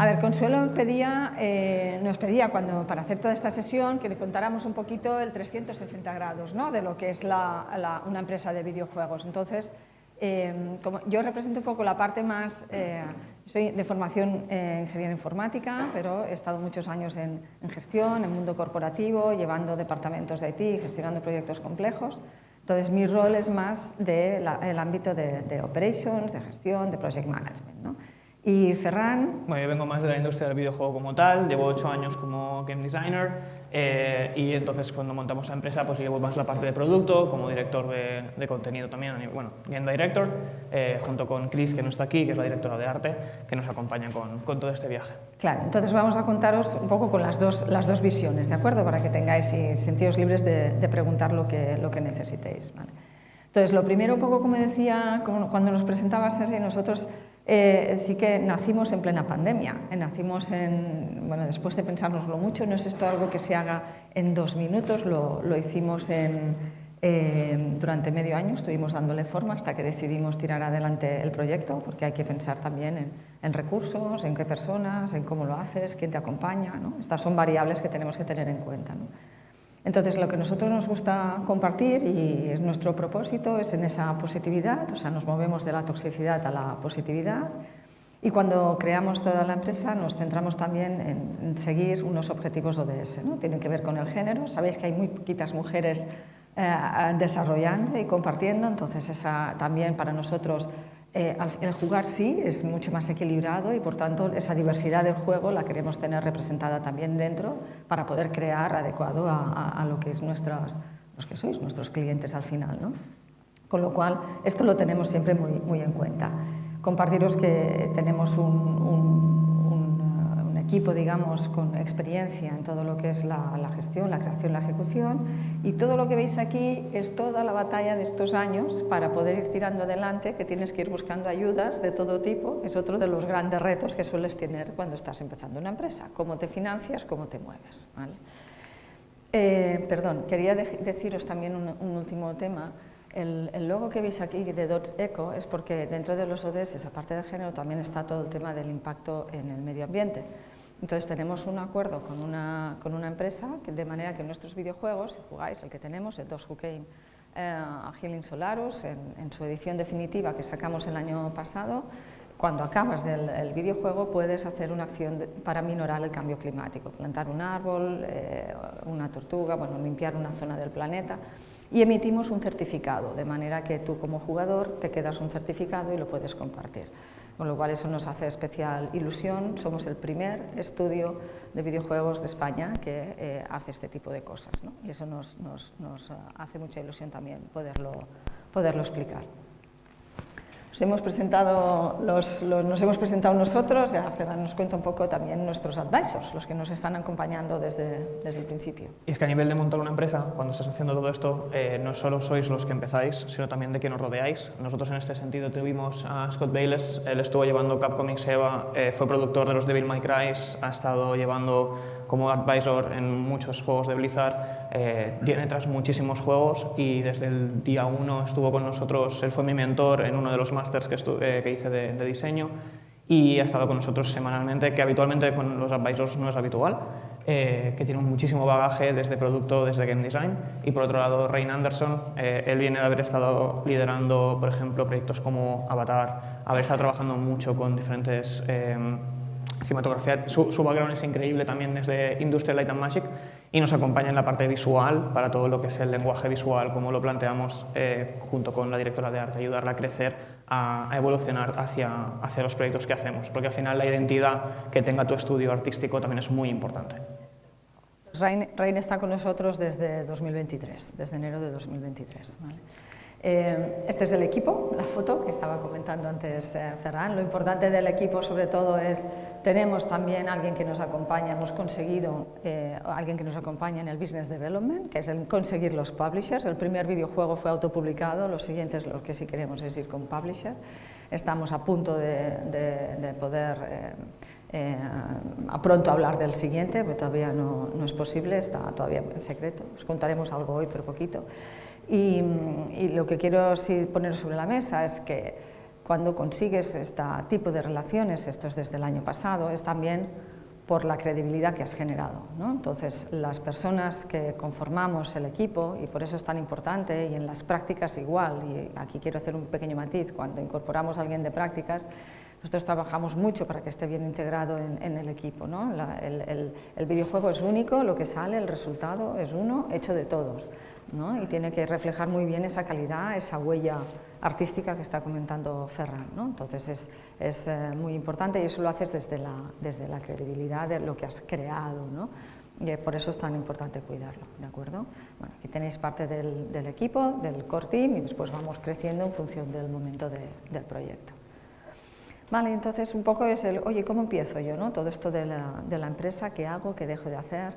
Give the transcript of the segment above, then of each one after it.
A ver, Consuelo nos pedía para hacer toda esta sesión que le contáramos un poquito el 360 grados, ¿no?, de lo que es una empresa de videojuegos. Entonces, como yo represento un poco la parte más, soy de formación ingeniera informática, pero he estado muchos años en gestión, en mundo corporativo, llevando departamentos de IT, gestionando proyectos complejos. Entonces, mi rol es más del ámbito de operations, de gestión, de project management, ¿no? Y Ferran... Bueno, yo vengo más de la industria del videojuego como tal, llevo 8 años como game designer y entonces cuando montamos la empresa pues llevo más la parte de producto, como director de contenido también, bueno, game director, junto con Chris, que no está aquí, que es la directora de arte, que nos acompaña con todo este viaje. Claro, entonces vamos a contaros un poco con las dos visiones, ¿de acuerdo? Para que tengáis y sentidos libres de preguntar lo que necesitéis, ¿vale? Entonces, lo primero, un poco como decía, cuando nos presentaba Sergi, nosotros sí que nacimos en plena pandemia. Nacimos bueno, después de pensárnoslo mucho, no es esto algo que se haga en 2 minutos, lo hicimos durante medio año, estuvimos dándole forma hasta que decidimos tirar adelante el proyecto, porque hay que pensar también en recursos, en qué personas, en cómo lo haces, quién te acompaña, ¿no? Estas son variables que tenemos que tener en cuenta, ¿no? Entonces, lo que a nosotros nos gusta compartir y es nuestro propósito es en esa positividad, o sea, nos movemos de la toxicidad a la positividad y cuando creamos toda la empresa nos centramos también en seguir unos objetivos ODS, ¿no? Tienen que ver con el género, sabéis que hay muy poquitas mujeres desarrollando y compartiendo, entonces esa también para nosotros el jugar sí es mucho más equilibrado y por tanto esa diversidad del juego la queremos tener representada también dentro para poder crear adecuado a lo que es los que sois nuestros clientes al final, ¿no? Con lo cual esto lo tenemos siempre muy en cuenta. Compartiros que tenemos un equipo, digamos, con experiencia en todo lo que es la gestión, la creación, la ejecución, y todo lo que veis aquí es toda la batalla de estos años para poder ir tirando adelante, que tienes que ir buscando ayudas de todo tipo, es otro de los grandes retos que sueles tener cuando estás empezando una empresa, cómo te financias, cómo te mueves, ¿vale? Perdón, quería deciros también un último tema. El logo que veis aquí de Dodge Eco es porque dentro de los ODS, aparte del género, también está todo el tema del impacto en el medio ambiente. Entonces tenemos un acuerdo con una empresa de manera que nuestros videojuegos, si jugáis el que tenemos, el Dodge Hurricane Healing Solarus, en su edición definitiva que sacamos el año pasado, cuando acabas el videojuego puedes hacer una acción para minorar el cambio climático, plantar un árbol, una tortuga, bueno, limpiar una zona del planeta. Y emitimos un certificado, de manera que tú como jugador te quedas un certificado y lo puedes compartir. Con lo cual eso nos hace especial ilusión, somos el primer estudio de videojuegos de España que hace este tipo de cosas, ¿no? Y eso nos hace mucha ilusión también poderlo explicar. Nos hemos presentado nosotros, ya Ferran nos cuenta un poco también nuestros advisors, los que nos están acompañando desde el principio. Y es que a nivel de montar una empresa, cuando estás haciendo todo esto, no solo sois los que empezáis, sino también de que nos rodeáis. Nosotros en este sentido tuvimos a Scott Bayless, él estuvo llevando Capcom X-EVA, fue productor de los Devil May Cry, ha estado llevando como advisor en muchos juegos de Blizzard, tiene tras muchísimos juegos y desde el día 1 estuvo con nosotros, él fue mi mentor en uno de los másters que hice de diseño y ha estado con nosotros semanalmente, que habitualmente con los advisors no es habitual, que tiene muchísimo bagaje desde producto, desde game design. Y por otro lado, Rain Anderson, él viene de haber estado liderando, por ejemplo, proyectos como Avatar, haber estado trabajando mucho con diferentes cinematografía. Su background es increíble también desde Industrial Light and Magic y nos acompaña en la parte visual para todo lo que es el lenguaje visual, como lo planteamos junto con la directora de arte, ayudarla a crecer, a evolucionar hacia los proyectos que hacemos, porque al final la identidad que tenga tu estudio artístico también es muy importante. Rain está con nosotros desde 2023, desde enero de 2023, ¿vale? Este es el equipo, la foto que estaba comentando antes Ferran. Lo importante del equipo sobre todo es, tenemos también alguien que nos acompaña, hemos conseguido alguien que nos acompaña en el Business Development, que es el conseguir los publishers. El primer videojuego fue autopublicado, los siguientes lo que sí queremos es ir con publisher. Estamos a punto de poder a pronto hablar del siguiente, pero todavía no es posible, está todavía en secreto. Os contaremos algo hoy, pero poquito. Y lo que quiero sí poner sobre la mesa es que cuando consigues este tipo de relaciones, esto es desde el año pasado, es también por la credibilidad que has generado, ¿no? Entonces, las personas que conformamos el equipo, y por eso es tan importante, y en las prácticas igual, y aquí quiero hacer un pequeño matiz, cuando incorporamos a alguien de prácticas, nosotros trabajamos mucho para que esté bien integrado en el equipo, ¿no? El videojuego es único, lo que sale, el resultado es uno, hecho de todos, ¿no? Y tiene que reflejar muy bien esa calidad, esa huella artística que está comentando Ferran, ¿no? Entonces es muy importante y eso lo haces desde la credibilidad de lo que has creado, ¿no? Y por eso es tan importante cuidarlo, ¿de acuerdo? Bueno, aquí tenéis parte del equipo, del core team, y después vamos creciendo en función del momento del proyecto. Vale, entonces un poco es oye, ¿cómo empiezo yo, no? Todo esto de la empresa, ¿qué hago, qué dejo de hacer?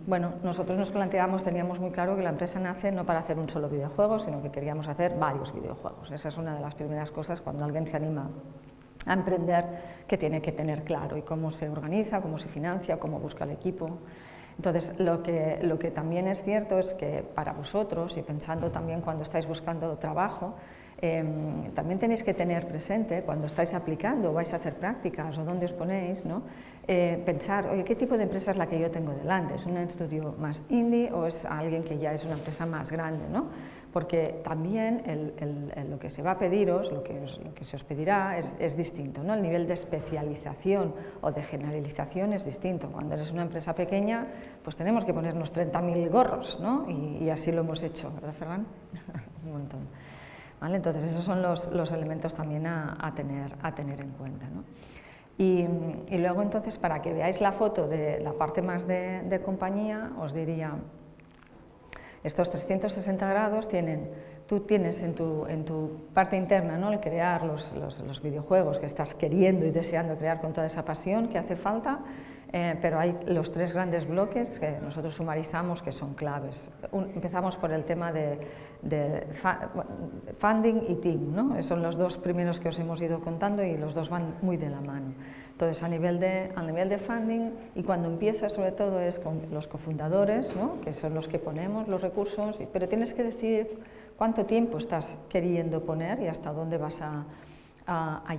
Bueno, nosotros nos planteamos, teníamos muy claro que la empresa nace no para hacer un solo videojuego, sino que queríamos hacer varios videojuegos. Esa es una de las primeras cosas cuando alguien se anima a emprender, que tiene que tener claro, y cómo se organiza, cómo se financia, cómo busca el equipo. Entonces, lo que también es cierto es que para vosotros, y pensando también cuando estáis buscando trabajo, también tenéis que tener presente, cuando estáis aplicando, vais a hacer prácticas o dónde os ponéis, ¿no? Pensar, oye, ¿qué tipo de empresa es la que yo tengo delante? ¿Es un estudio más indie o es alguien que ya es una empresa más grande, ¿no? Porque también lo que se va a pediros, lo que se os pedirá es distinto, ¿no? El nivel de especialización o de generalización es distinto. Cuando eres una empresa pequeña, pues tenemos que ponernos 30.000 gorros, ¿no? Y así lo hemos hecho, ¿verdad, Ferran? Un montón. ¿Vale? Entonces, esos son los elementos también a tener en cuenta, ¿no? Y luego, entonces, para que veáis la foto de la parte más de compañía, os diría, estos 360 grados tú tienes en tu parte interna, ¿no? El crear los videojuegos que estás queriendo y deseando crear con toda esa pasión que hace falta, pero hay los tres grandes bloques que nosotros sumarizamos que son claves. Empezamos por el tema de funding y team, ¿no? Son los dos primeros que os hemos ido contando y los dos van muy de la mano. Entonces, a nivel de funding, y cuando empieza sobre todo es con los cofundadores, ¿no? Que son los que ponemos los recursos, pero tienes que decidir cuánto tiempo estás queriendo poner y hasta dónde vas a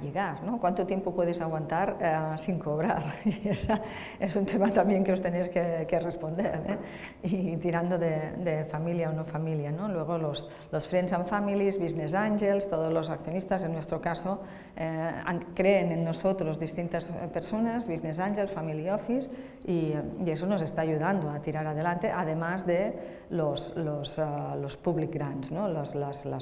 llegar, ¿no? ¿Cuánto tiempo puedes aguantar sin cobrar? Y ese es un tema también que os tenéis que responder, ¿eh? Y tirando de familia o no familia, ¿no? Luego los Friends and Families, Business Angels, todos los accionistas, en nuestro caso, creen en nosotros distintas personas, Business Angels, Family Office, y eso nos está ayudando a tirar adelante, además de los public grants, ¿no? Las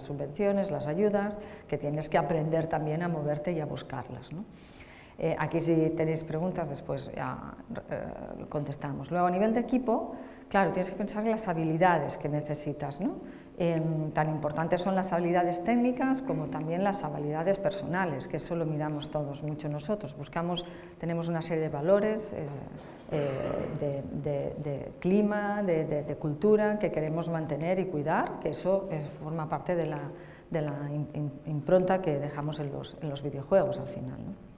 subvenciones, las ayudas, que tienes que aprender también a moverte y a buscarlas, ¿no? Aquí si tenéis preguntas después ya contestamos. Luego a nivel de equipo, claro, tienes que pensar en las habilidades que necesitas, ¿no? Tan importantes son las habilidades técnicas como también las habilidades personales, que eso lo miramos todos mucho nosotros. Tenemos una serie de valores de clima, de cultura que queremos mantener y cuidar, que eso forma parte de la impronta que dejamos en los videojuegos al final, ¿no?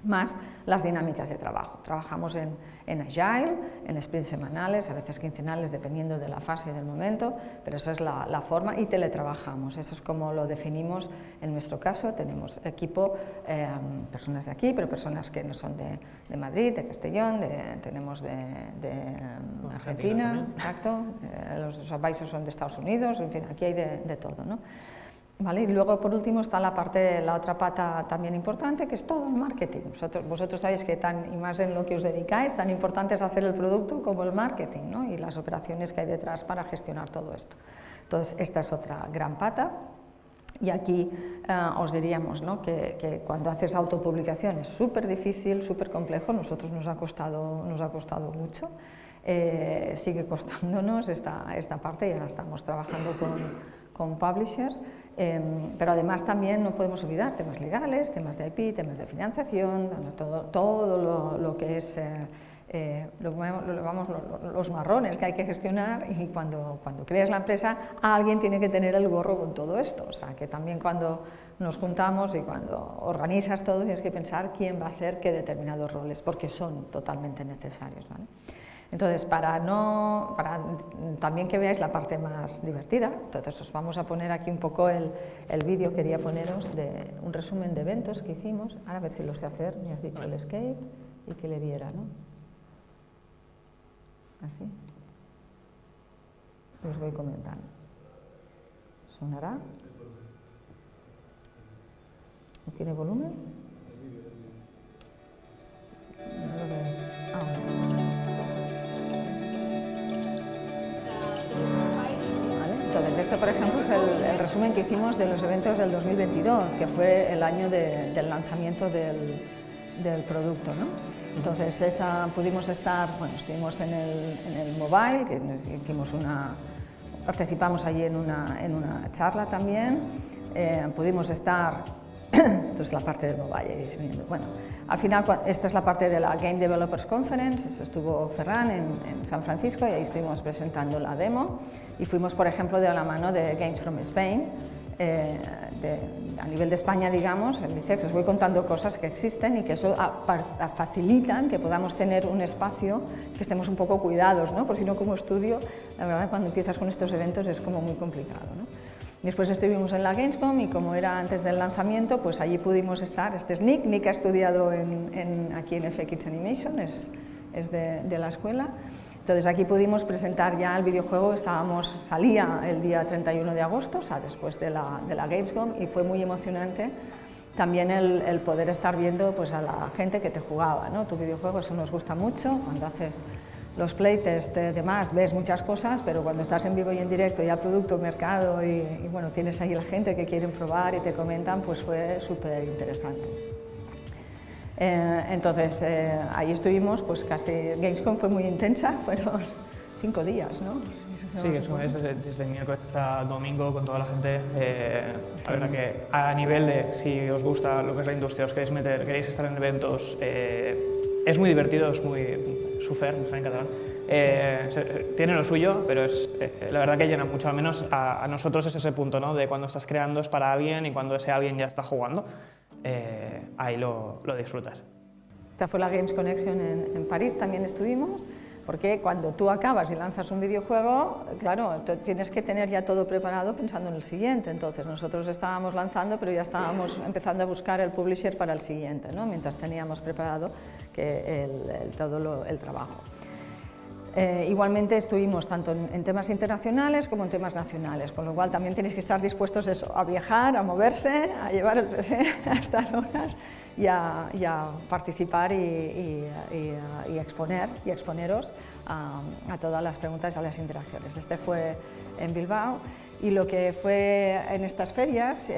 Más las dinámicas de trabajo. Trabajamos en Agile, en sprints semanales, a veces quincenales, dependiendo de la fase y del momento, pero esa es la forma, y teletrabajamos. Eso es como lo definimos en nuestro caso. Tenemos equipo, personas de aquí, pero personas que no son de Madrid, de Castellón, tenemos de Argentina, exacto, los advisors son de Estados Unidos, en fin, aquí hay de todo, ¿no? ¿Vale? Y luego, por último, está la otra pata también importante, que es todo el marketing. Vosotros sabéis que y más en lo que os dedicáis, tan importante es hacer el producto como el marketing, ¿no? Y las operaciones que hay detrás para gestionar todo esto. Entonces, esta es otra gran pata. Y aquí os diríamos, ¿no? que cuando haces autopublicación es súper difícil, súper complejo. Nosotros nos ha costado mucho. Sigue costándonos esta parte, ya estamos trabajando con publishers, pero además también no podemos olvidar temas legales, temas de IP, temas de financiación, todo lo que es los marrones que hay que gestionar, y cuando creas la empresa alguien tiene que tener el gorro con todo esto, o sea que también cuando nos juntamos y cuando organizas todo tienes que pensar quién va a hacer qué determinados roles, porque son totalmente necesarios, ¿vale? Entonces, para también que veáis la parte más divertida, entonces os vamos a poner aquí un poco el vídeo, quería poneros de un resumen de eventos que hicimos. Ahora a ver si lo sé hacer, me has dicho el escape y que le diera, ¿no? Así. Y os voy comentando. ¿Sonará? ¿No tiene volumen? No lo veo. Ah, Entonces, esto, por ejemplo, es el resumen que hicimos de los eventos del 2022, que fue el año del lanzamiento del producto, ¿no? Entonces, pudimos estar, bueno, estuvimos en el mobile, que participamos allí en una charla también, pudimos estar, esto es la parte del mobile, bueno, al final, esta es la parte de la Game Developers Conference, eso estuvo Ferran en San Francisco y ahí estuvimos presentando la demo y fuimos, por ejemplo, de la mano de Games from Spain, a nivel de España, digamos, el ICEX, os voy contando cosas que existen y que eso facilitan que podamos tener un espacio que estemos un poco cuidados, ¿no? Porque si no, como estudio, la verdad, cuando empiezas con estos eventos es como muy complicado, ¿no? Después estuvimos en la Gamescom y como era antes del lanzamiento, pues allí pudimos estar. Este es Nick ha estudiado aquí en FX Animation, es de la escuela. Entonces aquí pudimos presentar ya el videojuego, salía el día 31 de agosto, o sea, después de la Gamescom, y fue muy emocionante también el poder estar viendo pues, a la gente que te jugaba, ¿no? Tu videojuego, eso nos gusta mucho, cuando haces los playtests de demás ves muchas cosas, pero cuando estás en vivo y en directo, ya producto, mercado y bueno, tienes ahí la gente que quieren probar y te comentan, pues fue súper interesante. Entonces, ahí estuvimos, pues casi, Gamescom fue muy intensa, fueron 5 días, ¿no? Sí, eso es desde miércoles hasta domingo con toda la gente. La verdad que a nivel de si os gusta lo que es la industria, os queréis meter, queréis estar en eventos, es muy divertido, es muy súper, me sale en catalán. Tiene lo suyo, pero es la verdad que llena mucho, al menos a nosotros es ese punto, ¿no? De cuando estás creando es para alguien y cuando ese alguien ya está jugando, ahí lo disfrutas. Esta fue la Games Connection en París, también estuvimos, porque cuando tú acabas y lanzas un videojuego, claro, tienes que tener ya todo preparado pensando en el siguiente. Entonces nosotros estábamos lanzando, pero ya estábamos empezando a buscar el publisher para el siguiente, ¿no? Mientras teníamos preparado todo el trabajo. Igualmente estuvimos tanto en temas internacionales como en temas nacionales, con lo cual también tenéis que estar dispuestos a viajar, a moverse, a llevar el PC a estas horas y a participar y exponer y exponeros a todas las preguntas y a las interacciones. Este fue en Bilbao y lo que fue en estas ferias,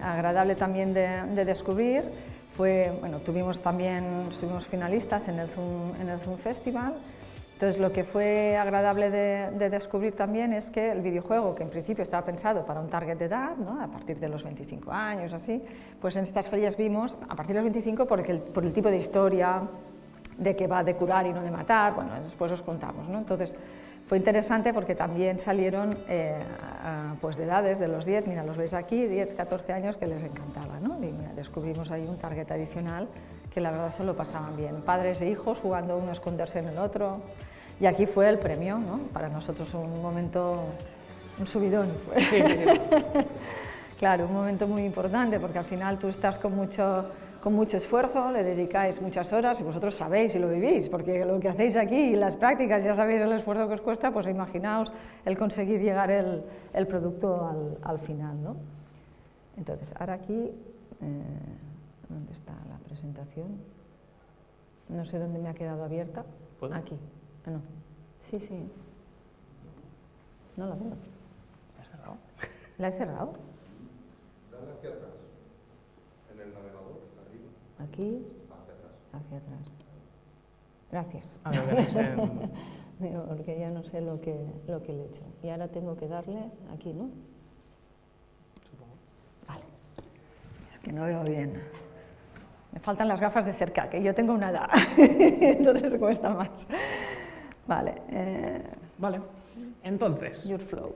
agradable también de descubrir, fue, bueno, estuvimos finalistas en el Zoom Festival. Entonces, lo que fue agradable de descubrir también es que el videojuego, que en principio estaba pensado para un target de edad, ¿no? A partir de los 25 años, así, pues en estas ferias vimos, a partir de los 25, por el tipo de historia, de que va de curar y no de matar, bueno, después os contamos, ¿no? Entonces, fue interesante porque también salieron pues de edades de los 10, mira, los veis aquí, 10, 14 años, que les encantaba, ¿no? Y mira, descubrimos ahí un target adicional que la verdad se lo pasaban bien, padres e hijos jugando uno a esconderse en el otro, y aquí fue el premio, ¿no? Para nosotros un momento, un subidón fue. Sí, sí, sí. Claro, un momento muy importante porque al final tú estás con mucho esfuerzo, le dedicáis muchas horas y vosotros sabéis y lo vivís, porque lo que hacéis aquí y las prácticas ya sabéis el esfuerzo que os cuesta, pues imaginaos el conseguir llegar el producto al final, ¿no? Entonces, ahora aquí, ¿dónde está la presentación? No sé dónde me ha quedado abierta. ¿Puedo? Aquí. Ah, no. Sí, sí. No la veo. ¿La has cerrado? ¿La he cerrado? Dale hacia atrás. En el navegador, arriba. Aquí. Hacia atrás. Gracias. A ver, veréis Digo, porque ya no sé lo que le he hecho. Y ahora tengo que darle aquí, ¿no? Supongo. Vale. Es que no veo bien. Me faltan las gafas de cerca, que yo tengo una edad, entonces cuesta más. Vale. Vale. Entonces, Your flow.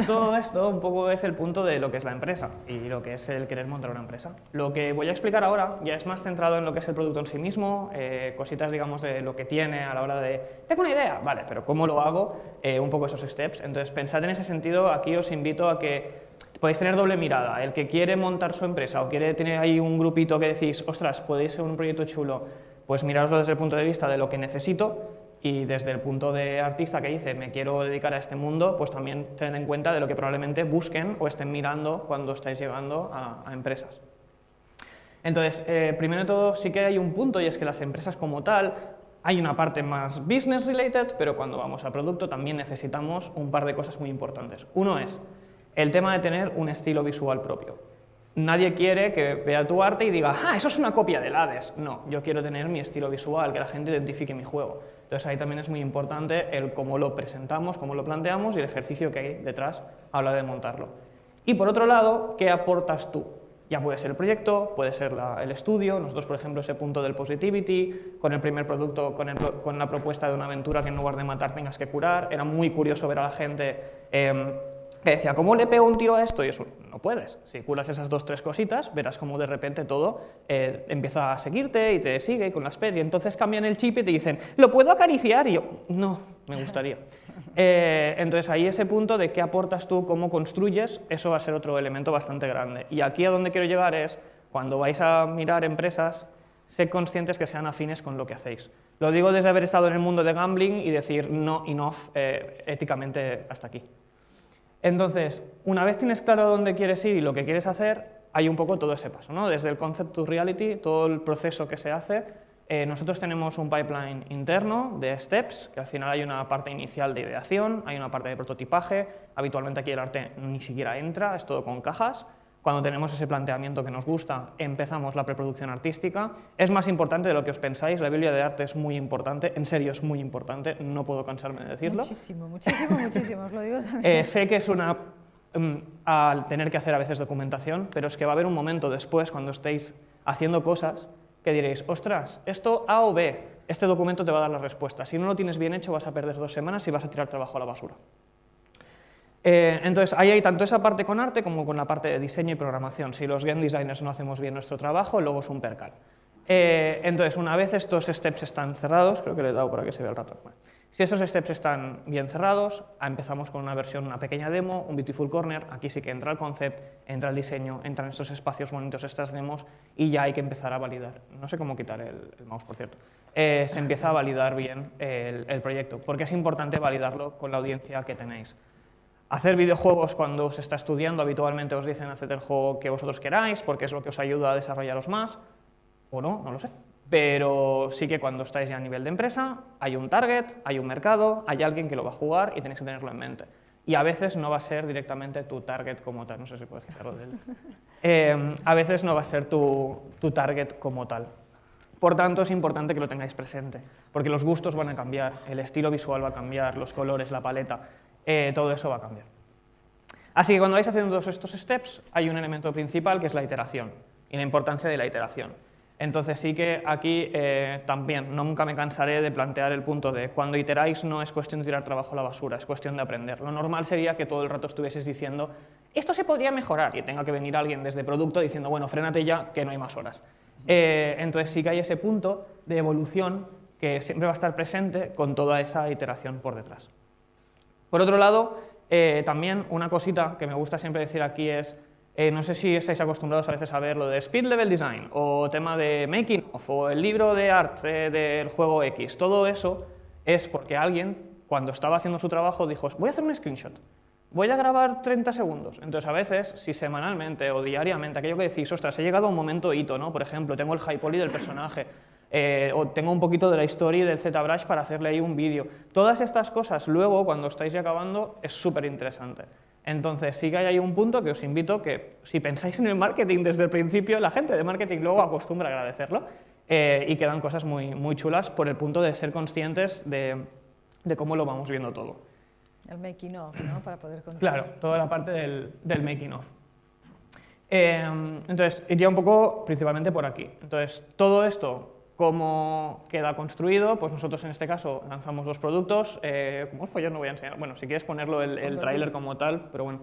todo esto un poco es el punto de lo que es la empresa y lo que es el querer montar una empresa. Lo que voy a explicar ahora ya es más centrado en lo que es el producto en sí mismo, cositas, digamos, de lo que tiene a la hora de tengo una idea, vale, pero ¿cómo lo hago? Un poco esos steps. Entonces, pensad en ese sentido, aquí os invito a que podéis tener doble mirada. El que quiere montar su empresa o quiere tener ahí un grupito que decís, ostras, podéis ser un proyecto chulo, pues miraroslo desde el punto de vista de lo que necesito. Y desde el punto de artista que dice, me quiero dedicar a este mundo, pues también tened en cuenta de lo que probablemente busquen o estén mirando cuando estáis llegando a empresas. Entonces, primero de todo, sí que hay un punto y es que las empresas como tal, hay una parte más business related, pero cuando vamos al producto también necesitamos un par de cosas muy importantes. Uno es el tema de tener un estilo visual propio. Nadie quiere que vea tu arte y diga, ¡ah, eso es una copia del Hades! No, yo quiero tener mi estilo visual, que la gente identifique mi juego. Entonces ahí también es muy importante el cómo lo presentamos, cómo lo planteamos y el ejercicio que hay detrás a la hora de montarlo. Y por otro lado, ¿qué aportas tú? Ya puede ser el proyecto, puede ser el estudio. Nosotros, por ejemplo, ese punto del positivity, con el primer producto, con la propuesta de una aventura que en lugar de matar tengas que curar. Era muy curioso ver a la gente que decía, ¿cómo le pego un tiro a esto? Y eso, no puedes. Si curas esas 2 o 3 cositas, verás cómo de repente todo empieza a seguirte y te sigue con las pets. Y entonces cambian el chip y te dicen, ¿lo puedo acariciar? Y yo, no, me gustaría. Entonces ahí ese punto de qué aportas tú, cómo construyes, eso va a ser otro elemento bastante grande. Y aquí a donde quiero llegar es, cuando vais a mirar empresas, sed conscientes que sean afines con lo que hacéis. Lo digo desde haber estado en el mundo de gambling y decir, no, enough, éticamente hasta aquí. Entonces, una vez tienes claro dónde quieres ir y lo que quieres hacer, hay un poco todo ese paso, ¿no? Desde el concept to reality, todo el proceso que se hace. Nosotros tenemos un pipeline interno de steps, que al final hay una parte inicial de ideación, hay una parte de prototipaje, habitualmente aquí el arte ni siquiera entra, es todo con cajas. Cuando tenemos ese planteamiento que nos gusta, empezamos la preproducción artística. Es más importante de lo que os pensáis, la Biblia de arte es muy importante, en serio es muy importante, no puedo cansarme de decirlo. Muchísimo, muchísimo, muchísimo, os lo digo también. Sé que es al tener que hacer a veces documentación, pero es que va a haber un momento después, cuando estéis haciendo cosas, que diréis, ostras, esto A o B, este documento te va a dar la respuesta. Si no lo tienes bien hecho, vas a perder 2 semanas y vas a tirar trabajo a la basura. Entonces, ahí hay tanto esa parte con arte como con la parte de diseño y programación. Si los game designers no hacemos bien nuestro trabajo, luego es un percal. Entonces, una vez estos steps están cerrados, creo que le he dado para que se vea el ratón. Bueno, si esos steps están bien cerrados, empezamos con una versión, una pequeña demo, un Beautiful Corner. Aquí sí que entra el concept, entra el diseño, entran estos espacios bonitos, estas demos, y ya hay que empezar a validar. No sé cómo quitar el mouse, por cierto. Se empieza a validar bien el proyecto, porque es importante validarlo con la audiencia que tenéis. Hacer videojuegos cuando se está estudiando, habitualmente os dicen haced el juego que vosotros queráis, porque es lo que os ayuda a desarrollaros más, o no, no lo sé. Pero sí que cuando estáis ya a nivel de empresa, hay un target, hay un mercado, hay alguien que lo va a jugar y tenéis que tenerlo en mente. Y a veces no va a ser directamente tu target como tal, no sé si puedes quitarlo de él. A veces no va a ser tu target como tal. Por tanto, es importante que lo tengáis presente, porque los gustos van a cambiar, el estilo visual va a cambiar, los colores, la paleta, todo eso va a cambiar. Así que cuando vais haciendo todos estos steps, hay un elemento principal que es la iteración y la importancia de la iteración. Entonces sí que aquí también nunca me cansaré de plantear el punto de cuando iteráis no es cuestión de tirar trabajo a la basura, es cuestión de aprender. Lo normal sería que todo el rato estuvieses diciendo esto se podría mejorar y tenga que venir alguien desde producto diciendo bueno, frénate ya que no hay más horas. Entonces sí que hay ese punto de evolución que siempre va a estar presente con toda esa iteración por detrás. Por otro lado, también una cosita que me gusta siempre decir aquí es, no sé si estáis acostumbrados a veces a ver lo de Speed Level Design, o tema de Making of, o el libro de art del juego X. Todo eso es porque alguien, cuando estaba haciendo su trabajo, dijo, voy a hacer un screenshot, voy a grabar 30 segundos. Entonces, a veces, si semanalmente o diariamente, aquello que decís, ostras, he llegado a un momento hito, ¿no? Por ejemplo, tengo el high poly del personaje, o tengo un poquito de la historia del ZBrush para hacerle ahí un vídeo. Todas estas cosas, luego, cuando estáis ya acabando, es súper interesante. Entonces, sí que hay ahí un punto que os invito que, si pensáis en el marketing desde el principio, la gente de marketing luego acostumbra a agradecerlo, y quedan cosas muy, muy chulas por el punto de ser conscientes de cómo lo vamos viendo todo. El making of, ¿no? Para poder conocer. Claro, toda la parte del making of. Entonces, iría un poco principalmente por aquí. Entonces, todo esto ¿Cómo queda construido? Pues nosotros en este caso lanzamos 2 productos. ¿Cómo fue? Yo no voy a enseñar. Bueno, si quieres ponerlo el tráiler como tal, pero bueno.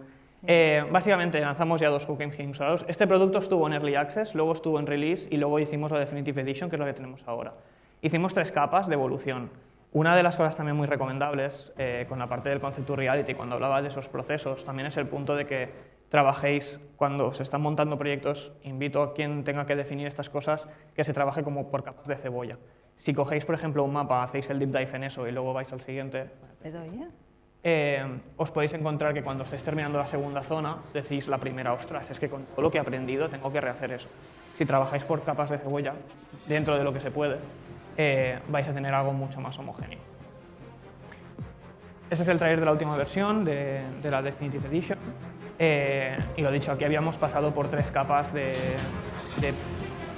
Básicamente lanzamos ya 2 Cooking Games Salados. Este producto estuvo en Early Access, luego estuvo en Release y luego hicimos la Definitive Edition, que es lo que tenemos ahora. Hicimos 3 capas de evolución. Una de las cosas también muy recomendables con la parte del Conceptual Reality, cuando hablaba de esos procesos, también es el punto de que trabajéis, cuando se están montando proyectos, invito a quien tenga que definir estas cosas, que se trabaje como por capas de cebolla. Si cogéis, por ejemplo, un mapa, hacéis el deep dive en eso y luego vais al siguiente, os podéis encontrar que cuando estáis terminando la segunda zona, decís la primera, ostras, es que con todo lo que he aprendido tengo que rehacer eso. Si trabajáis por capas de cebolla, dentro de lo que se puede, vais a tener algo mucho más homogéneo. Este es el trailer de la última versión de la Definitive Edition. Y lo dicho, aquí habíamos pasado por 3 capas de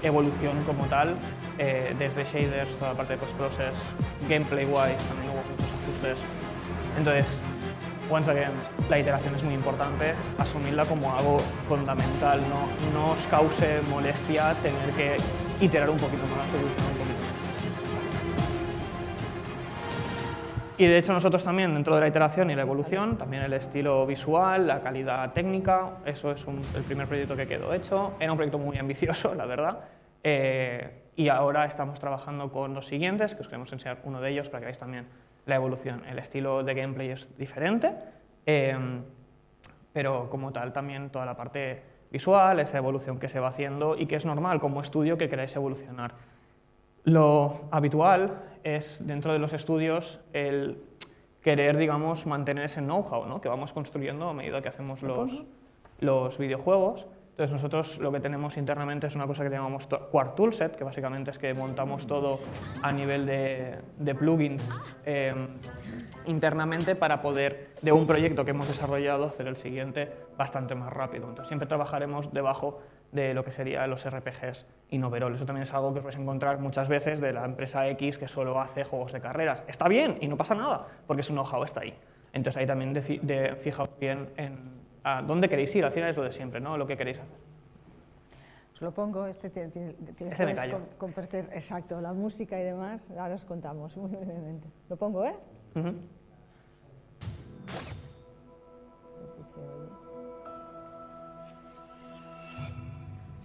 evolución como tal, desde shaders, toda la parte de post-process, gameplay-wise, también hubo muchos ajustes. Entonces, once again, la iteración es muy importante, asumirla como algo fundamental, no os cause molestia tener que iterar un poquito más, evolucionar un poquito más. Y de hecho nosotros también, dentro de la iteración y la evolución, también el estilo visual, la calidad técnica, eso es el primer proyecto que quedó hecho. Era un proyecto muy ambicioso, la verdad, y ahora estamos trabajando con los siguientes, que os queremos enseñar uno de ellos para que veáis también la evolución. El estilo de gameplay es diferente, pero como tal también toda la parte visual, esa evolución que se va haciendo y que es normal como estudio que queráis evolucionar. Lo habitual es, dentro de los estudios, el querer, digamos, mantener ese know-how, ¿no?, que vamos construyendo a medida que hacemos los videojuegos. Entonces nosotros lo que tenemos internamente es una cosa que llamamos Quark Toolset, que básicamente es que montamos todo a nivel de plugins internamente para poder, de un proyecto que hemos desarrollado, hacer el siguiente bastante más rápido. Entonces siempre trabajaremos debajo de lo que serían los RPGs y noverol. Eso también es algo que os vais a encontrar muchas veces de la empresa X que solo hace juegos de carreras. Está bien y no pasa nada, porque su know-how está ahí. Entonces ahí también fijaos bien en a dónde queréis ir, al final es lo de siempre, ¿no?, lo que queréis hacer. Os lo pongo, me callo. compartir, exacto, la música y demás, ahora os contamos muy brevemente. Lo pongo, ¿eh? Uh-huh. No sé si se oye.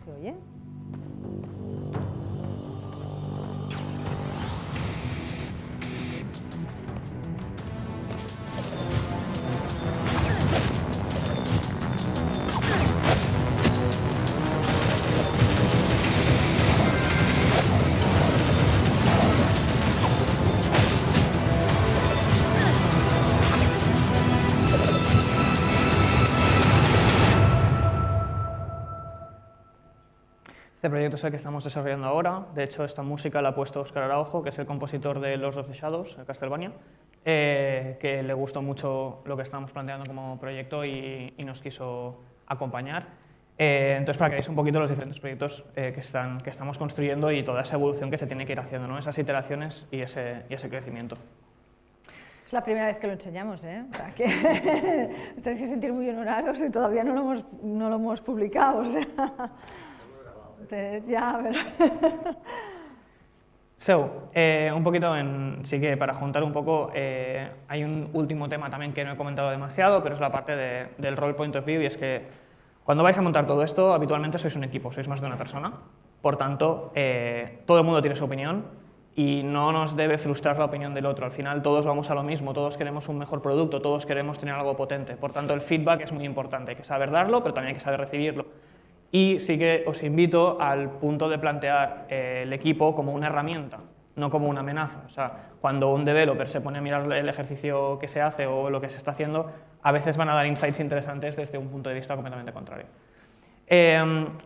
¿Se oye? Este proyecto es el que estamos desarrollando ahora. De hecho, esta música la ha puesto Óscar Araujo, que es el compositor de Lords of the Shadows, de Castlevania, que le gustó mucho lo que estábamos planteando como proyecto y nos quiso acompañar. Entonces, para que veáis un poquito los diferentes proyectos que estamos construyendo y toda esa evolución que se tiene que ir haciendo, ¿no?, esas iteraciones y ese crecimiento. Es la primera vez que lo enseñamos, ¿eh? O sea, que tenéis que sentir muy honorados y todavía no lo hemos publicado, o sea. Entonces, ya, pero... Un poquito sí que para juntar un poco, hay un último tema también que no he comentado demasiado, pero es la parte del role point of view, y es que cuando vais a montar todo esto, habitualmente sois un equipo, sois más de una persona, por tanto, todo el mundo tiene su opinión y no nos debe frustrar la opinión del otro. Al final todos vamos a lo mismo, todos queremos un mejor producto, todos queremos tener algo potente, por tanto el feedback es muy importante, hay que saber darlo, pero también hay que saber recibirlo. Y sí que os invito al punto de plantear el equipo como una herramienta, no como una amenaza. O sea, cuando un developer se pone a mirar el ejercicio que se hace o lo que se está haciendo, a veces van a dar insights interesantes desde un punto de vista completamente contrario.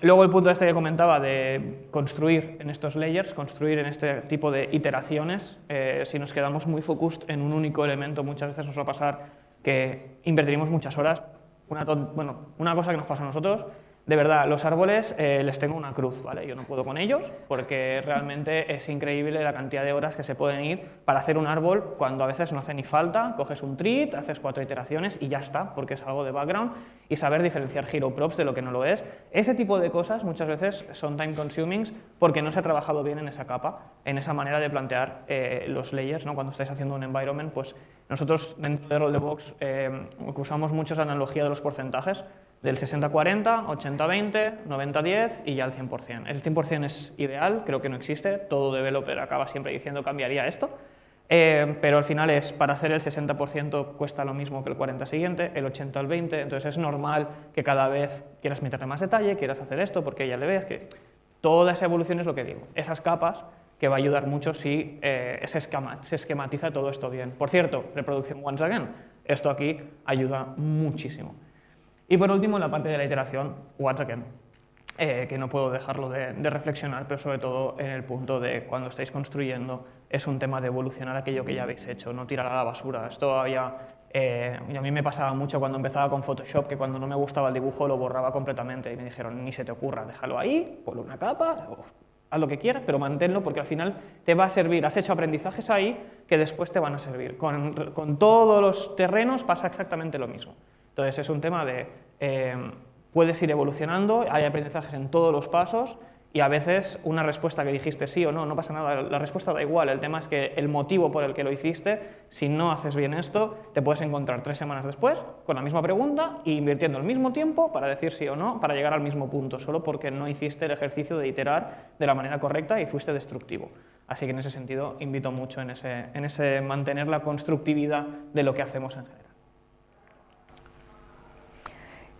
Luego el punto este que comentaba de construir en estos layers, construir en este tipo de iteraciones, si nos quedamos muy focused en un único elemento, muchas veces nos va a pasar que invertiremos muchas horas. Una cosa que nos pasa a nosotros, De verdad, los árboles les tengo una cruz, ¿vale? Yo no puedo con ellos porque realmente es increíble la cantidad de horas que se pueden ir para hacer un árbol cuando a veces no hace ni falta, coges un treat, haces 4 iteraciones y ya está, porque es algo de background, y saber diferenciar hero props de lo que no lo es. Ese tipo de cosas muchas veces son time consuming porque no se ha trabajado bien en esa capa, en esa manera de plantear los layers, ¿no? Cuando estáis haciendo un environment, pues nosotros dentro de Roll-the-Box usamos mucho esa analogía de los porcentajes, del 60-40, 80-20, 90-10 y ya el 100%. El 100% es ideal, creo que no existe, todo developer acaba siempre diciendo cambiaría esto, pero al final es, para hacer el 60% cuesta lo mismo que el 40 siguiente, el 80 al 20, entonces es normal que cada vez quieras meterle más detalle, quieras hacer esto, porque ya le ves que toda esa evolución es lo que digo, esas capas que va a ayudar mucho si se esquematiza todo esto bien. Por cierto, reproducción once again, esto aquí ayuda muchísimo. Y por último, la parte de la iteración, once again, que no puedo dejarlo de reflexionar, pero sobre todo en el punto de cuando estáis construyendo, es un tema de evolucionar aquello que ya habéis hecho, no tirar a la basura. Esto había, y a mí me pasaba mucho cuando empezaba con Photoshop, que cuando no me gustaba el dibujo lo borraba completamente y me dijeron, ni se te ocurra, déjalo ahí, ponle una capa, haz lo que quieras, pero manténlo porque al final te va a servir. Has hecho aprendizajes ahí que después te van a servir. Con todos los terrenos pasa exactamente lo mismo. Entonces es un tema de, puedes ir evolucionando, hay aprendizajes en todos los pasos y a veces una respuesta que dijiste sí o no, no pasa nada, la respuesta da igual, el tema es que el motivo por el que lo hiciste, si no haces bien esto, te puedes encontrar 3 semanas después con la misma pregunta e invirtiendo el mismo tiempo para decir sí o no, para llegar al mismo punto, solo porque no hiciste el ejercicio de iterar de la manera correcta y fuiste destructivo. Así que en ese sentido invito mucho en ese mantener la constructividad de lo que hacemos en general.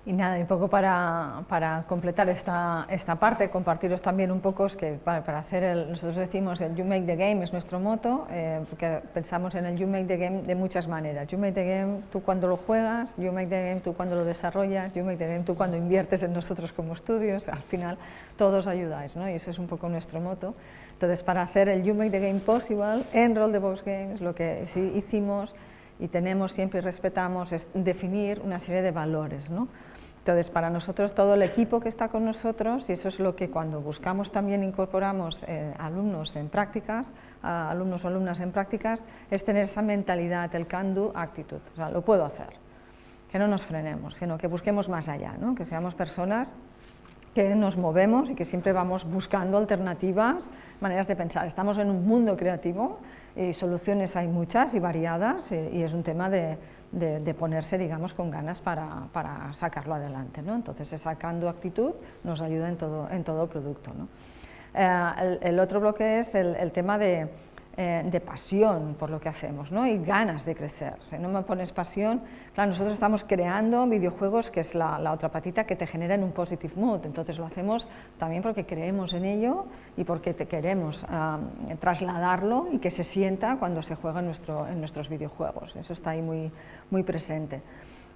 Y nada, un poco para completar esta parte, compartiros también un poco, es que para hacer nosotros decimos el You Make the Game es nuestro moto, porque pensamos en el You Make the Game de muchas maneras. You Make the Game tú cuando lo juegas, You Make the Game tú cuando lo desarrollas, You Make the Game tú cuando inviertes en nosotros como estudios, al final todos ayudáis, ¿no? Y ese es un poco nuestro moto. Entonces, para hacer el You Make the Game possible en Roll-the-Box Games, lo que sí hicimos y tenemos siempre y respetamos es definir una serie de valores, ¿no? Entonces, para nosotros, todo el equipo que está con nosotros, y eso es lo que cuando buscamos también incorporamos alumnos en prácticas, alumnos o alumnas en prácticas, es tener esa mentalidad, el can-do actitud, o sea, lo puedo hacer, que no nos frenemos, sino que busquemos más allá, ¿no? Que seamos personas que nos movemos y que siempre vamos buscando alternativas, maneras de pensar. Estamos en un mundo creativo y soluciones hay muchas y variadas y es un tema de ponerse, digamos, con ganas para sacarlo adelante, ¿no? Entonces, esa can-do actitud nos ayuda en todo producto, ¿no? El otro bloque es el tema de pasión por lo que hacemos, ¿no? Y ganas de crecer. Si no me pones pasión, claro, nosotros estamos creando videojuegos, que es la otra patita que te genera en un positive mood, entonces lo hacemos también porque creemos en ello y porque queremos trasladarlo y que se sienta cuando se juega en nuestros videojuegos, eso está ahí muy presente.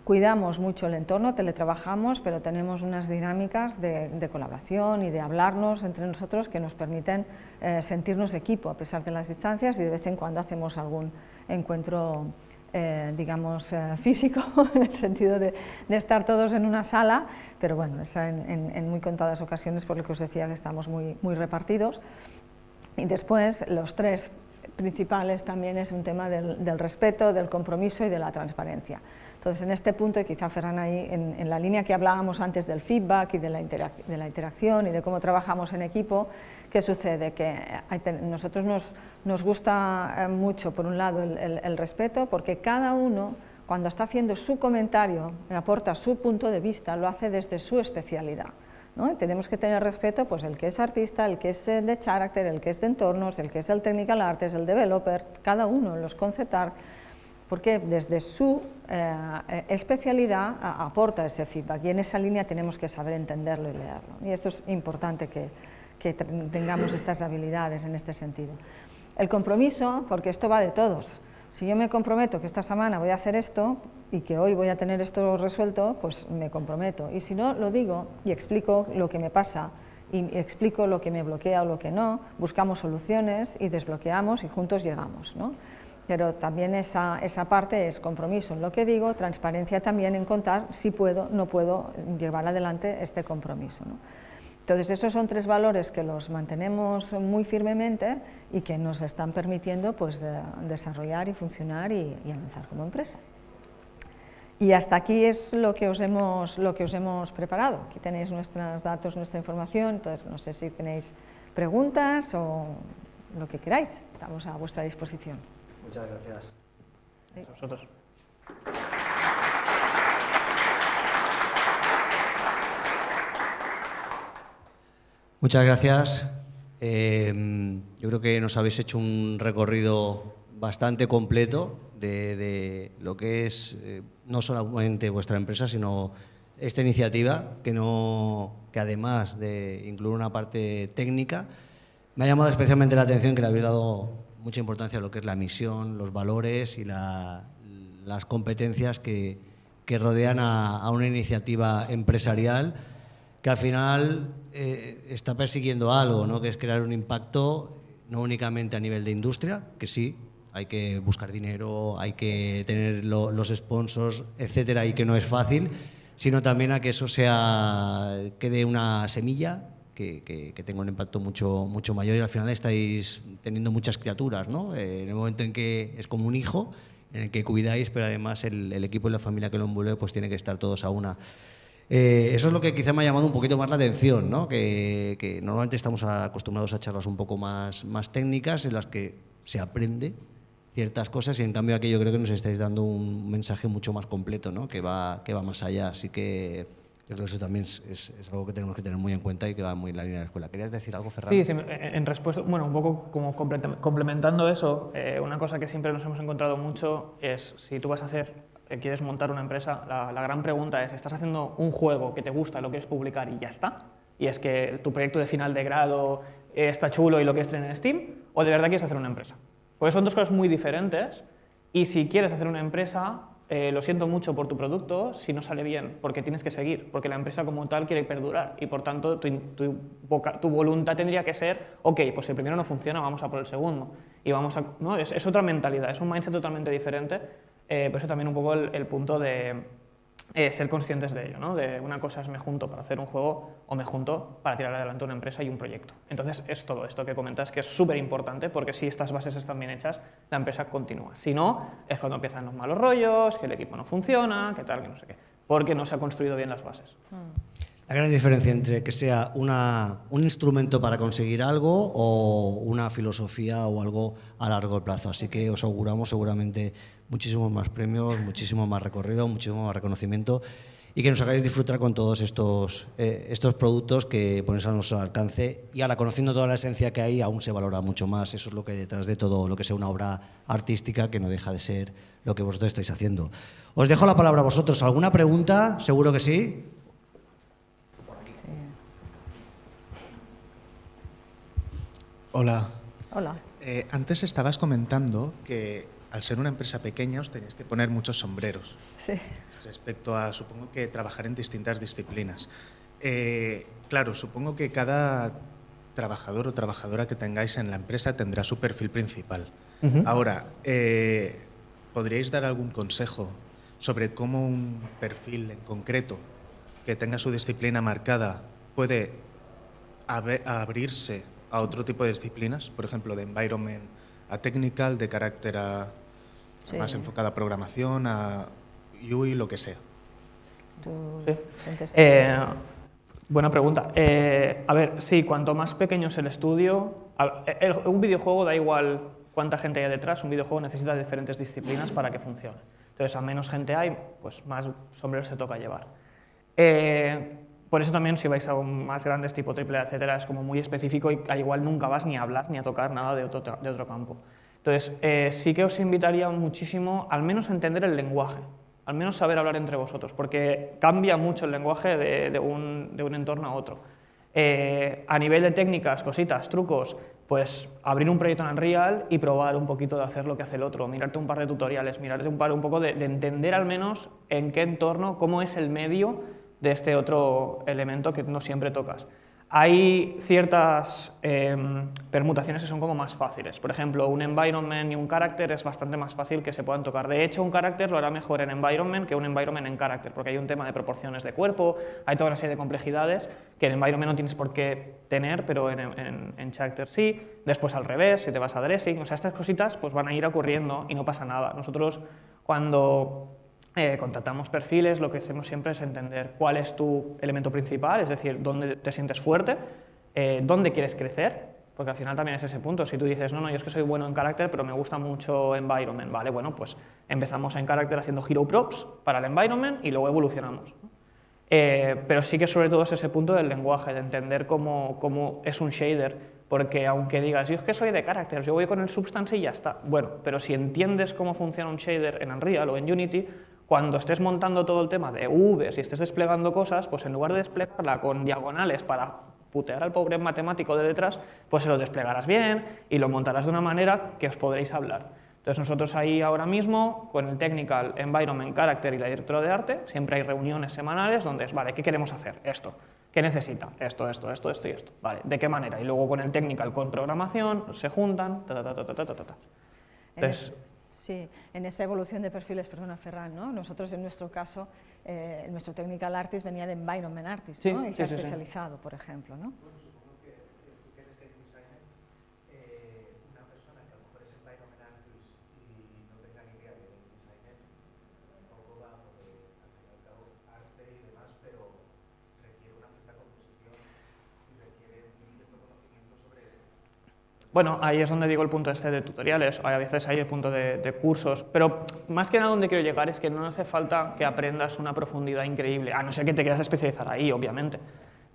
Cuidamos mucho el entorno, teletrabajamos, pero tenemos unas dinámicas de colaboración y de hablarnos entre nosotros que nos permiten sentirnos equipo a pesar de las distancias y de vez en cuando hacemos algún encuentro, digamos, físico, en el sentido de estar todos en una sala, pero bueno, es en muy contadas ocasiones, por lo que os decía que estamos muy repartidos. Y después, los 3 principales también es un tema del respeto, del compromiso y de la transparencia. Entonces, en este punto, y quizá Ferran ahí, en la línea que hablábamos antes del feedback y de la interacción y de cómo trabajamos en equipo, ¿qué sucede? Que nosotros nos gusta mucho, por un lado, el respeto, porque cada uno, cuando está haciendo su comentario, aporta su punto de vista, lo hace desde su especialidad, ¿no? Tenemos que tener respeto, pues el que es artista, el que es de character, el que es de entornos, el que es el technical artist, el developer, cada uno, los concept art, porque desde su especialidad aporta ese feedback y en esa línea tenemos que saber entenderlo y leerlo. Y esto es importante que tengamos estas habilidades en este sentido. El compromiso, porque esto va de todos. Si yo me comprometo que esta semana voy a hacer esto y que hoy voy a tener esto resuelto, pues me comprometo. Y si no, lo digo y explico lo que me pasa y explico lo que me bloquea o lo que no, buscamos soluciones y desbloqueamos y juntos llegamos, ¿no? pero también esa parte es compromiso en lo que digo, transparencia también en contar si puedo, no puedo llevar adelante este compromiso, ¿no? Entonces, esos son 3 valores que los mantenemos muy firmemente y que nos están permitiendo pues, desarrollar y funcionar y avanzar como empresa. Y hasta aquí es lo que os hemos preparado. Aquí tenéis nuestros datos, nuestra información, entonces no sé si tenéis preguntas o lo que queráis, estamos a vuestra disposición. Muchas gracias. Sí. A vosotros. Muchas gracias. Yo creo que nos habéis hecho un recorrido bastante completo de lo que es no solamente vuestra empresa, sino esta iniciativa, que además de incluir una parte técnica, me ha llamado especialmente la atención que le habéis dado mucha importancia a lo que es la misión, los valores y las competencias que rodean a una iniciativa empresarial que al final está persiguiendo algo, ¿no? Que es crear un impacto no únicamente a nivel de industria, que sí, hay que buscar dinero, hay que tener los sponsors, etcétera, y que no es fácil, sino también a que eso quede una semilla que tenga un impacto mucho mayor, y al final estáis teniendo muchas criaturas, ¿no? En el momento en que es como un hijo, en el que cuidáis, pero además el equipo y la familia que lo envuelve pues tiene que estar todos a una. Eso es lo que quizá me ha llamado un poquito más la atención, ¿no? Que normalmente estamos acostumbrados a charlas un poco más técnicas, en las que se aprende ciertas cosas, y en cambio aquí yo creo que nos estáis dando un mensaje mucho más completo, ¿no? que va más allá. Así que yo creo que eso también es algo que tenemos que tener muy en cuenta y que va muy en la línea de la escuela. ¿Querías decir algo, Ferran? Sí, en respuesta, bueno, un poco como complementando eso, una cosa que siempre nos hemos encontrado mucho es, si tú vas a quieres montar una empresa, la gran pregunta es, ¿estás haciendo un juego que te gusta, lo quieres publicar y ya está? Y es que tu proyecto de final de grado está chulo y lo quieres tener en Steam, ¿o de verdad quieres hacer una empresa? Porque son 2 cosas muy diferentes, y si quieres hacer una empresa, lo siento mucho por tu producto si no sale bien, porque tienes que seguir, porque la empresa como tal quiere perdurar, y por tanto tu voluntad tendría que ser, ok, pues si el primero no funciona, vamos a por el segundo, y ¿no? Es otra mentalidad, es un mindset totalmente diferente. Por eso también un poco el punto de ser conscientes de ello, ¿no? De una cosa es me junto para hacer un juego, o me junto para tirar adelante una empresa y un proyecto. Entonces es todo esto que comentas, que es súper importante, porque si estas bases están bien hechas, la empresa continúa. Si no, es cuando empiezan los malos rollos, que el equipo no funciona, que tal, que no sé qué, porque no se han construido bien las bases. La gran diferencia entre que sea un instrumento para conseguir algo o una filosofía o algo a largo plazo. Así que os auguramos seguramente muchísimos más premios, muchísimo más recorrido, muchísimo más reconocimiento, y que nos hagáis disfrutar con todos estos productos que ponéis a nuestro alcance, y ahora, conociendo toda la esencia que hay, aún se valora mucho más. Eso es lo que detrás de todo lo que sea una obra artística, que no deja de ser lo que vosotros estáis haciendo. Os dejo la palabra a vosotros. ¿Alguna pregunta? Seguro que sí. Hola. Hola. Antes estabas comentando que al ser una empresa pequeña os tenéis que poner muchos sombreros. Sí. Respecto a, supongo que trabajar en distintas disciplinas. Claro, supongo que cada trabajador o trabajadora que tengáis en la empresa tendrá su perfil principal. Ahora, ¿podríais dar algún consejo sobre cómo un perfil en concreto que tenga su disciplina marcada puede abrirse a otro tipo de disciplinas? Por ejemplo, de environment a technical, de carácter más enfocada a programación, a UI, lo que sea. Buena pregunta. A ver, sí, cuanto más pequeño es el estudio, un videojuego da igual cuánta gente hay detrás, un videojuego necesita diferentes disciplinas para que funcione. Entonces, a menos gente hay, pues más sombreros se toca llevar. Por eso también, si vais a más grandes, tipo AAA, etcétera, es como muy específico, y al igual nunca vas ni a hablar ni a tocar nada de otro campo. Entonces, sí que os invitaría muchísimo, al menos a entender el lenguaje, al menos saber hablar entre vosotros, porque cambia mucho el lenguaje de un entorno a otro. A nivel de técnicas, cositas, trucos, pues abrir un proyecto en Unreal y probar un poquito de hacer lo que hace el otro, mirarte un par de tutoriales, mirarte un poco de entender al menos en qué entorno, cómo es el medio de este otro elemento que no siempre tocas. Hay ciertas permutaciones que son como más fáciles. Por ejemplo, un environment y un character es bastante más fácil que se puedan tocar. De hecho, un character lo hará mejor en environment que un environment en character, porque hay un tema de proporciones de cuerpo, hay toda una serie de complejidades que en environment no tienes por qué tener, pero en character sí. Después al revés, si te vas a dressing, o sea, estas cositas pues van a ir ocurriendo y no pasa nada. Nosotros cuando contratamos perfiles, lo que hacemos siempre es entender cuál es tu elemento principal, es decir, dónde te sientes fuerte, dónde quieres crecer, porque al final también es ese punto. Si tú dices, no, yo es que soy bueno en carácter, pero me gusta mucho environment, vale, bueno, pues empezamos en carácter haciendo hero props para el environment y luego evolucionamos. Pero sí que sobre todo es ese punto del lenguaje, de entender cómo es un shader, porque aunque digas, yo es que soy de carácter, yo voy con el Substance y ya está. Bueno, pero si entiendes cómo funciona un shader en Unreal o en Unity, cuando estés montando todo el tema de UVs y estés desplegando cosas, pues en lugar de desplegarla con diagonales para putear al pobre matemático de detrás, pues se lo desplegarás bien y lo montarás de una manera que os podréis hablar. Entonces nosotros ahí ahora mismo, con el Technical, Environment, Character y la directora de arte, siempre hay reuniones semanales donde es, vale, ¿qué queremos hacer? Esto. ¿Qué necesita? Esto y esto. Vale, ¿de qué manera? Y luego con el Technical, con programación, se juntan, Entonces, sí, en esa evolución de perfiles, perdona Ferran, ¿no? Nosotros en nuestro caso, nuestro Technical Artist venía de Environment Artist, ¿no? Y se ha especializado, por ejemplo, ¿no? Bueno, supongo que tú que eres game designer, una persona que a lo mejor es Environment Artist y no tenga ni idea de game designer, tampoco va a poder, al fin y al cabo, arte y demás, pero requiere una cierta composición y requiere un cierto conocimiento sobre... Bueno, ahí es donde digo el punto este de tutoriales, a veces hay el punto de cursos, pero más que nada donde quiero llegar es que no hace falta que aprendas una profundidad increíble, a no ser que te quieras especializar ahí, obviamente.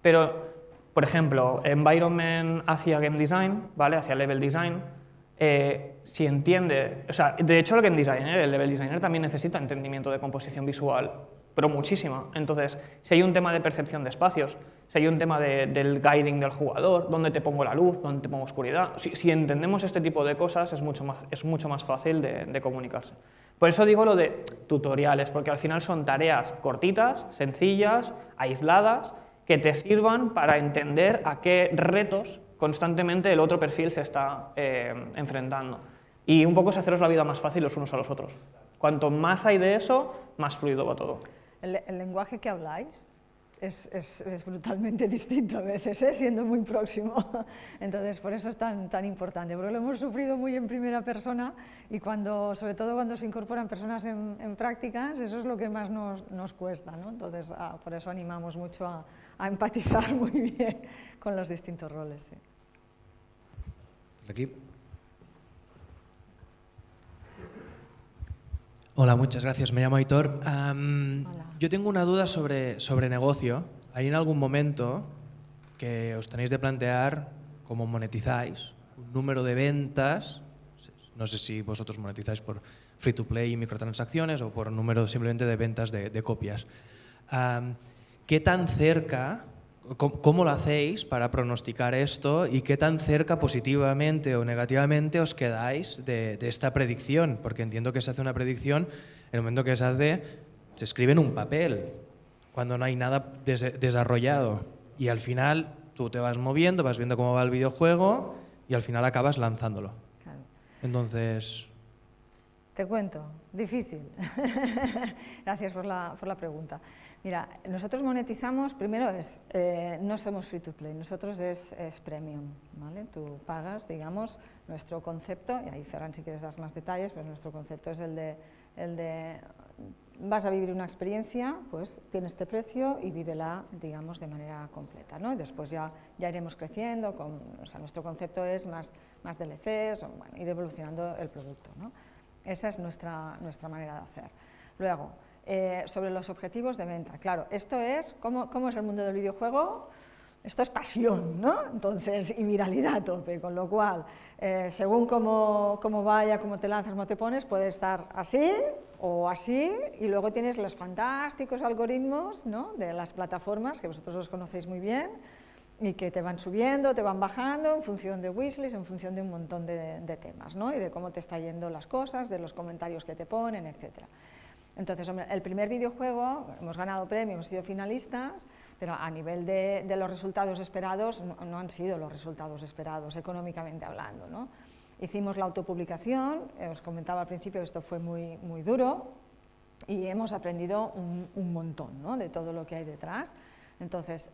Pero, por ejemplo, environment hacia game design, ¿vale? Hacia level design, si entiende, o sea, de hecho el game designer, el level designer también necesita entendimiento de composición visual, pero muchísima. Entonces, si hay un tema de percepción de espacios, si hay un tema del guiding del jugador, dónde te pongo la luz, dónde te pongo oscuridad, si entendemos este tipo de cosas es mucho más fácil de comunicarse. Por eso digo lo de tutoriales, porque al final son tareas cortitas, sencillas, aisladas, que te sirvan para entender a qué retos constantemente el otro perfil se está enfrentando. Y un poco es haceros la vida más fácil los unos a los otros. Cuanto más hay de eso, más fluido va todo. El lenguaje que habláis es brutalmente distinto a veces, siendo muy próximo. Entonces, por eso es tan importante, porque lo hemos sufrido muy en primera persona y sobre todo cuando se incorporan personas en prácticas, eso es lo que más nos cuesta, ¿no? Entonces, por eso animamos mucho a empatizar muy bien con los distintos roles. Sí. Aquí. Hola, muchas gracias. Me llamo Aitor. Yo tengo una duda sobre negocio. ¿Hay en algún momento que os tenéis de plantear cómo monetizáis un número de ventas? No sé si vosotros monetizáis por free to play y microtransacciones o por número simplemente de ventas de copias. ¿Qué tan cerca, cómo lo hacéis para pronosticar esto y qué tan cerca positivamente o negativamente os quedáis de esta predicción? Porque entiendo que se hace una predicción en el momento que se escribe en un papel, cuando no hay nada desarrollado. Y al final tú te vas moviendo, vas viendo cómo va el videojuego y al final acabas lanzándolo. Claro. Entonces... Te cuento, difícil. Gracias por la pregunta. Mira, nosotros monetizamos, primero no somos free to play, nosotros es premium, ¿vale? Tú pagas, digamos, nuestro concepto, y ahí Ferran si quieres dar más detalles, pues nuestro concepto es el de vas a vivir una experiencia, pues tiene este precio y vívela, digamos, de manera completa, ¿no? Y después ya iremos creciendo, o sea, nuestro concepto es más DLCs, bueno, ir evolucionando el producto, ¿no? Esa es nuestra manera de hacer. Luego, sobre los objetivos de venta. Claro, esto es, ¿cómo es el mundo del videojuego? Esto es pasión, ¿no? Entonces, y viralidad a tope, con lo cual, según cómo vaya, cómo te lanzas, cómo te pones, puede estar así o así, y luego tienes los fantásticos algoritmos, ¿no?, de las plataformas, que vosotros los conocéis muy bien, y que te van subiendo, te van bajando en función de wishlist, en función de un montón de temas, ¿no?, y de cómo te está yendo las cosas, de los comentarios que te ponen, etcétera. Entonces, hombre, el primer videojuego, hemos ganado premios, hemos sido finalistas, pero a nivel de los resultados esperados, no han sido los resultados esperados, económicamente hablando, ¿no? Hicimos la autopublicación, os comentaba al principio que esto fue muy, muy duro, y hemos aprendido un montón, ¿no?, de todo lo que hay detrás. Entonces,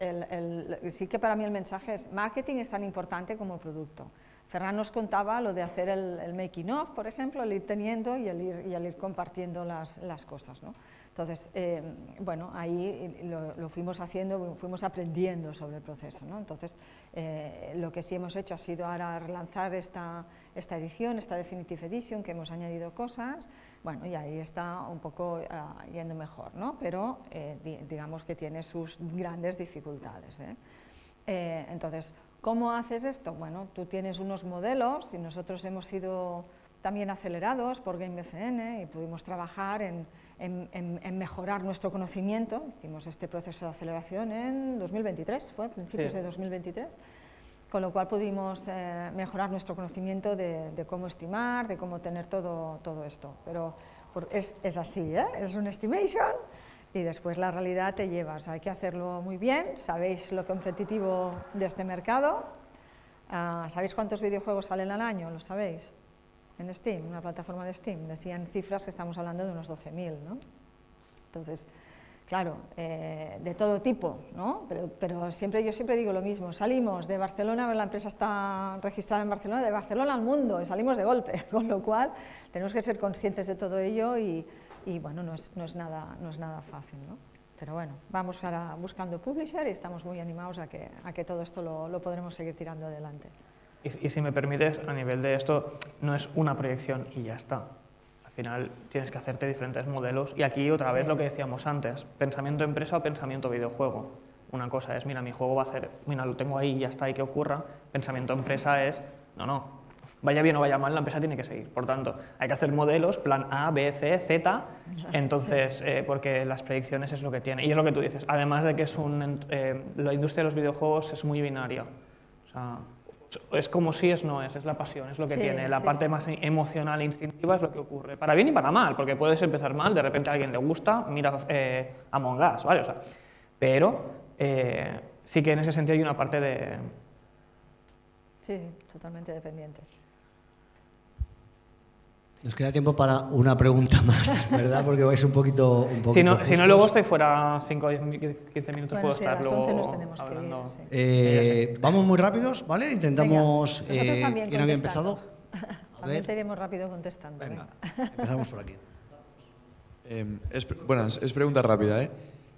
sí que para mí el mensaje es: marketing es tan importante como el producto. Ferran nos contaba lo de hacer el making of, por ejemplo, el ir teniendo y el ir compartiendo las cosas, ¿no? Entonces, bueno, ahí lo fuimos haciendo, fuimos aprendiendo sobre el proceso, ¿no? Entonces, lo que sí hemos hecho ha sido ahora relanzar esta edición, esta Definitive Edition, que hemos añadido cosas, bueno, y ahí está un poco yendo mejor, ¿no? Pero digamos que tiene sus grandes dificultades, ¿eh? Entonces, ¿cómo haces esto? Bueno, tú tienes unos modelos y nosotros hemos sido también acelerados por GameBCN y pudimos trabajar en mejorar nuestro conocimiento. Hicimos este proceso de aceleración en 2023, fue principios de 2023, con lo cual pudimos mejorar nuestro conocimiento de cómo estimar, de cómo tener todo esto. Pero es así, ¿eh? Es un estimation. Y después la realidad te lleva, o sea, hay que hacerlo muy bien. Sabéis lo competitivo de este mercado. ¿Sabéis cuántos videojuegos salen al año? ¿Lo sabéis? En Steam, una plataforma de Steam. Decían cifras que estamos hablando de unos 12.000, ¿no? Entonces, claro, de todo tipo, ¿no? Pero yo siempre digo lo mismo: salimos de Barcelona, la empresa está registrada en Barcelona, de Barcelona al mundo, y salimos de golpe, con lo cual tenemos que ser conscientes de todo ello y bueno, no es nada fácil, ¿no? Pero bueno, vamos ahora buscando publisher y estamos muy animados a que todo esto lo podremos seguir tirando adelante. Y si me permites, a nivel de esto, no es una proyección y ya está. Al final tienes que hacerte diferentes modelos y aquí otra vez lo que decíamos antes, pensamiento empresa o pensamiento videojuego. Una cosa es, mira, mi juego va a hacer, mira, lo tengo ahí y ya está, y que ocurra. Pensamiento empresa es, no, vaya bien o vaya mal, la empresa tiene que seguir. Por tanto, hay que hacer modelos, plan A, B, C, Z, entonces, porque las predicciones es lo que tiene. Y es lo que tú dices, además de que la industria de los videojuegos es muy binaria. O sea, es como si es no es la pasión, es lo que tiene. La parte más emocional e instintiva es lo que ocurre. Para bien y para mal, porque puedes empezar mal, de repente a alguien le gusta, mira Among Us, ¿vale? O sea, pero sí que en ese sentido hay una parte de... Sí, totalmente dependiente. Nos queda tiempo para una pregunta más, ¿verdad? Porque vais un poquito si no, justos. luego estoy fuera 5 o 15 minutos, Bueno, puedo sí, estar a las luego 11 nos tenemos hablando. que ir, sí. Vamos muy rápidos, ¿vale? Intentamos... Venga, nosotros también ¿quién había contestando. empezado? A También ver. te iremos rápido contestando. Venga, empezamos por aquí. Buenas, es pregunta rápida, ¿eh?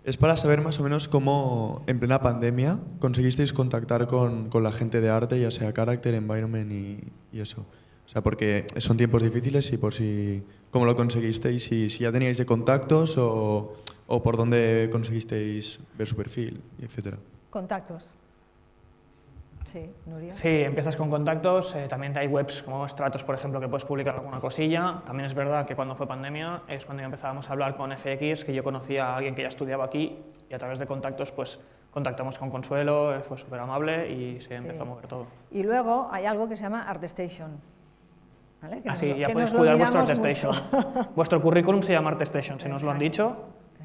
Es para saber más o menos cómo, en plena pandemia, conseguisteis contactar con la gente de arte, ya sea Character, Environment y eso. O sea, porque son tiempos difíciles y por si... ¿Cómo lo conseguisteis? Si ya teníais de contactos o por dónde conseguisteis ver su perfil, etcétera. Contactos. Sí, Nuria. Sí, empiezas con contactos, también hay webs como Stratos, por ejemplo, que puedes publicar alguna cosilla. También es verdad que cuando fue pandemia es cuando ya empezábamos a hablar con FX, que yo conocía a alguien que ya estudiaba aquí y a través de contactos pues contactamos con Consuelo, fue súper amable y se empezó a mover todo. Y luego hay algo que se llama ArtStation. ¿Vale? Así, ya podéis cuidar vuestro ArtStation. Vuestro currículum se llama ArtStation, si nos lo han dicho,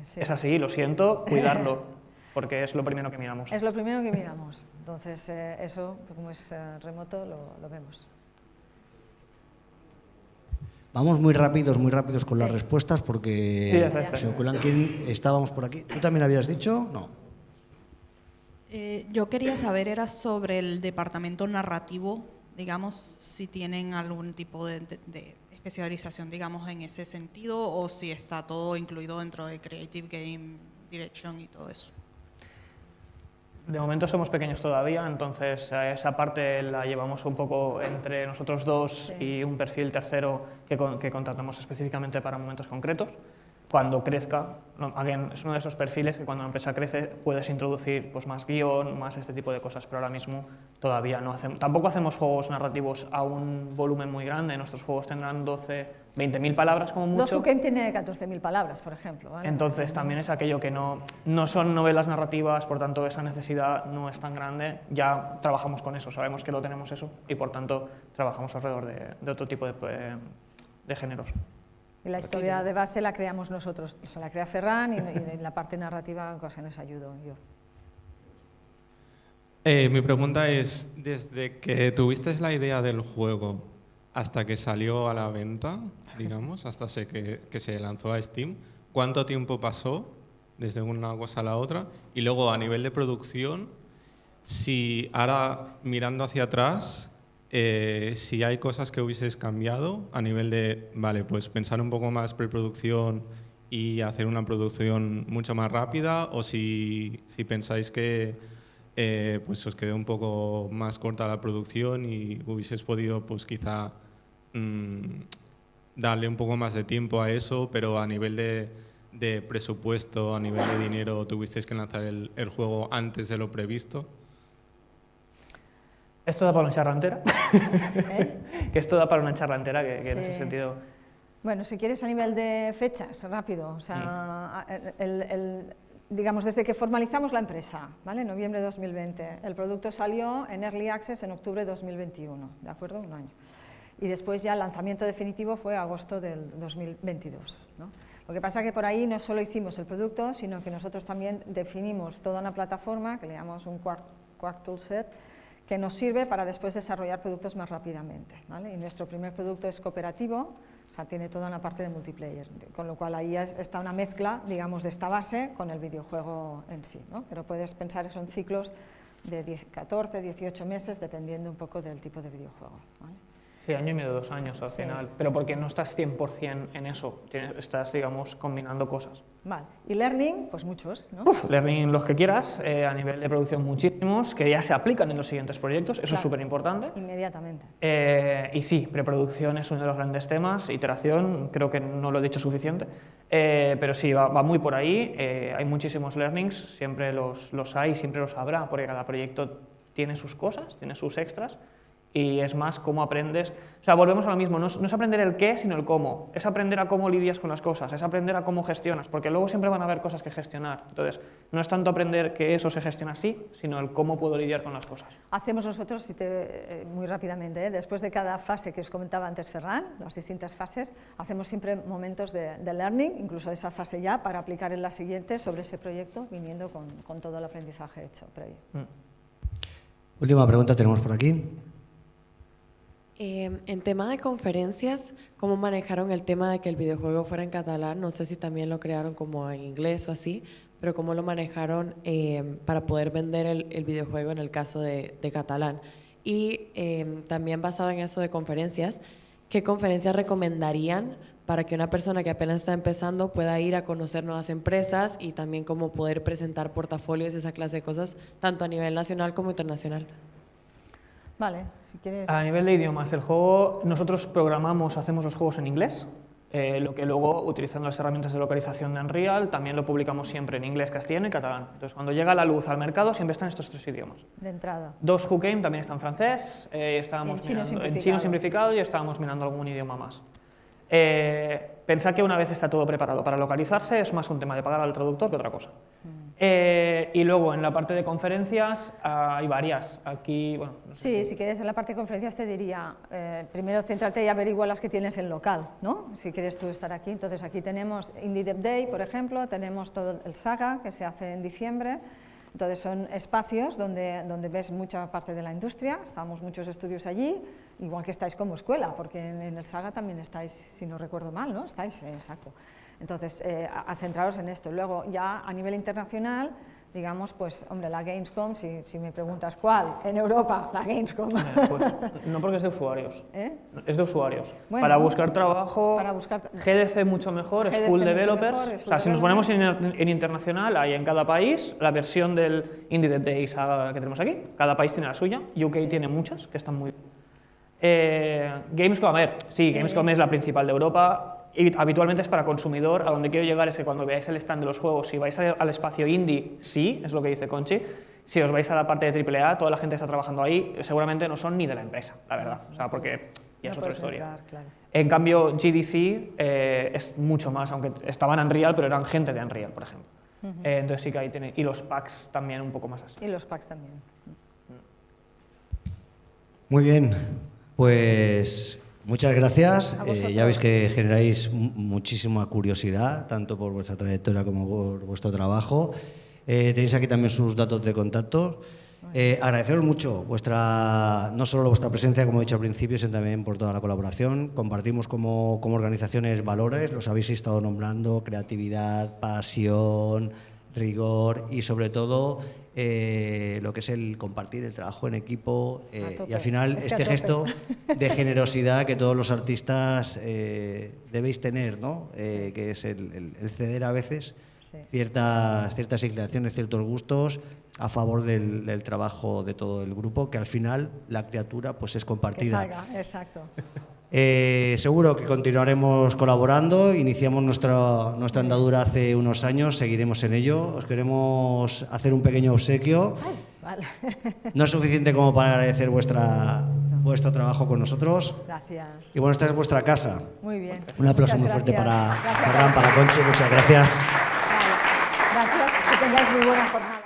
sí. Es así, lo siento, cuidarlo, porque es lo primero que miramos. Es lo primero que miramos. Entonces, eso, como es remoto, lo vemos. Vamos muy rápidos con las respuestas porque Sí, se oculan. ¿Quién estábamos por aquí? ¿Tú también habías dicho? No. Yo quería saber, era sobre el departamento narrativo, digamos, si tienen algún tipo de especialización, digamos, en ese sentido, o si está todo incluido dentro de Creative Game Direction y todo eso. De momento somos pequeños todavía, entonces esa parte la llevamos un poco entre nosotros dos y un perfil tercero que contratamos específicamente para momentos concretos. Cuando crezca, es uno de esos perfiles que cuando la empresa crece puedes introducir pues, más guión, más este tipo de cosas, pero ahora mismo todavía no hacemos. Tampoco hacemos juegos narrativos a un volumen muy grande, nuestros juegos tendrán 12, 20.000 palabras como mucho. Los Game tiene 14.000 palabras, por ejemplo. ¿vale? Entonces también es aquello que no son novelas narrativas, por tanto esa necesidad no es tan grande, ya trabajamos con eso, sabemos que lo tenemos eso y por tanto trabajamos alrededor de otro tipo de géneros. Y la historia de base la creamos nosotros, se la crea Ferran y en la parte narrativa en ocasiones ayudo yo. Mi pregunta es, desde que tuviste la idea del juego hasta que salió a la venta, digamos, hasta que se lanzó a Steam, ¿cuánto tiempo pasó desde una cosa a la otra? Y luego, a nivel de producción, si ahora, mirando hacia atrás, si hay cosas que hubieses cambiado a nivel de, vale, pues pensar un poco más preproducción y hacer una producción mucho más rápida, o si pensáis que pues os quedó un poco más corta la producción y hubieses podido pues quizá darle un poco más de tiempo a eso, pero a nivel de presupuesto, a nivel de dinero, tuvisteis que lanzar el juego antes de lo previsto. Esto da para una charla entera. Que esto da para una charla entera, que sí. En ese sentido... Bueno, si quieres a nivel de fechas, rápido, o sea, digamos, desde que formalizamos la empresa, ¿vale? Noviembre de 2020, el producto salió en Early Access en octubre de 2021, ¿de acuerdo? Un año. Y después ya el lanzamiento definitivo fue agosto del 2022, ¿no? Lo que pasa es que por ahí no solo hicimos el producto, sino que nosotros también definimos toda una plataforma que le llamamos un Quark Toolset, que nos sirve para después desarrollar productos más rápidamente, ¿vale? Y nuestro primer producto es cooperativo, o sea, tiene toda una parte de multiplayer, con lo cual ahí está una mezcla, digamos, de esta base con el videojuego en sí, ¿no? Pero puedes pensar que son ciclos de 14, 18 meses, dependiendo un poco del tipo de videojuego, ¿vale? Sí, año y medio, 2 años al final, pero porque no estás 100% en eso, estás, digamos, combinando cosas. Vale, y learning, pues muchos, ¿no? Learning los que quieras, a nivel de producción muchísimos, que ya se aplican en los siguientes proyectos, eso es súper importante. Inmediatamente. Y sí, preproducción es uno de los grandes temas, iteración, creo que no lo he dicho suficiente, pero sí, va muy por ahí, hay muchísimos learnings, siempre los hay, siempre los habrá, porque cada proyecto tiene sus cosas, tiene sus extras, y es más cómo aprendes, o sea, volvemos a lo mismo, no es aprender el qué, sino el cómo, es aprender a cómo lidias con las cosas, es aprender a cómo gestionas, porque luego siempre van a haber cosas que gestionar, entonces no es tanto aprender que eso se gestiona así, sino el cómo puedo lidiar con las cosas. Hacemos nosotros, muy rápidamente, después de cada fase que os comentaba antes Ferran, las distintas fases, hacemos siempre momentos de learning, incluso de esa fase ya, para aplicar en la siguiente sobre ese proyecto, viniendo con todo el aprendizaje hecho previo. Última pregunta tenemos por aquí. En tema de conferencias, ¿cómo manejaron el tema de que el videojuego fuera en catalán? No sé si también lo crearon como en inglés o así, pero ¿cómo lo manejaron para poder vender el videojuego en el caso de catalán? Y también basado en eso de conferencias, ¿qué conferencias recomendarían para que una persona que apenas está empezando pueda ir a conocer nuevas empresas y también cómo poder presentar portafolios y esa clase de cosas, tanto a nivel nacional como internacional? Vale, si quieres... A nivel de idiomas, el juego, nosotros hacemos los juegos en inglés, lo que luego, utilizando las herramientas de localización de Unreal, también lo publicamos siempre en inglés, castellano y catalán. Entonces, cuando llega a la luz al mercado, siempre están estos 3 idiomas. De entrada. Dos Who Came también está en francés, estábamos en chino simplificado y estábamos mirando algún idioma más. Pensad que una vez está todo preparado para localizarse, es más un tema de pagar al traductor que otra cosa. Y luego en la parte de conferencias hay varias. Aquí, bueno, no sé. Sí, si quieres en la parte de conferencias te diría, primero céntrate y averigua las que tienes en local, ¿no? Si quieres tú estar aquí. Entonces aquí tenemos Indie Dev Day, por ejemplo, tenemos todo el Saga que se hace en diciembre. Entonces son espacios donde ves mucha parte de la industria, estamos muchos estudios allí, igual que estáis como escuela, porque en el Saga también estáis, si no recuerdo mal, ¿no? Estáis, exacto. Entonces, a centraros en esto. Luego, ya a nivel internacional, digamos, pues, hombre, la Gamescom, si me preguntas cuál, en Europa, la Gamescom. Pues, no porque es de usuarios, es de usuarios. Bueno, para buscar trabajo, GDC mucho mejor, es full developers. O sea, si nos ponemos en internacional, hay en cada país la versión del Indie Dev Day Saga que tenemos aquí. Cada país tiene la suya, UK tiene muchas, que están muy bien. Gamescom, a ver, sí, Gamescom es la principal de Europa. Y habitualmente es para consumidor. A donde quiero llegar es que cuando veáis el stand de los juegos, si vais al espacio indie, sí, es lo que dice Conchi. Si os vais a la parte de AAA, toda la gente que está trabajando ahí seguramente no son ni de la empresa, la verdad, o sea, porque ya es otra historia. Entrar, claro. En cambio, GDC es mucho más, aunque estaban en Unreal, pero eran gente de Unreal, por ejemplo. Entonces sí que ahí tiene, y los packs también un poco más así. Y los packs también. Muy bien, pues Muchas gracias. A vosotros. Ya veis que generáis muchísima curiosidad, tanto por vuestra trayectoria como por vuestro trabajo. Tenéis aquí también sus datos de contacto. Agradeceros mucho no solo vuestra presencia, como he dicho al principio, sino también por toda la colaboración. Compartimos como organizaciones valores, los habéis estado nombrando: creatividad, pasión, rigor y sobre todo lo que es el compartir, el trabajo en equipo y al final este gesto de generosidad que todos los artistas debéis tener, ¿no? Que es el ceder a veces ciertas inclinaciones, ciertos gustos a favor del trabajo de todo el grupo, que al final la criatura pues es compartida. Que salga, exacto. Seguro que continuaremos colaborando. Iniciamos nuestra andadura hace unos años, seguiremos en ello. Os queremos hacer un pequeño obsequio. Ay, vale. No es suficiente como para agradecer vuestro trabajo con nosotros. Gracias. Y bueno, esta es vuestra casa. Muy bien. Un aplauso Muchas muy fuerte gracias. para Ferran, para Conchi. Muchas gracias. Vale. Gracias. Que tengáis muy buena jornada.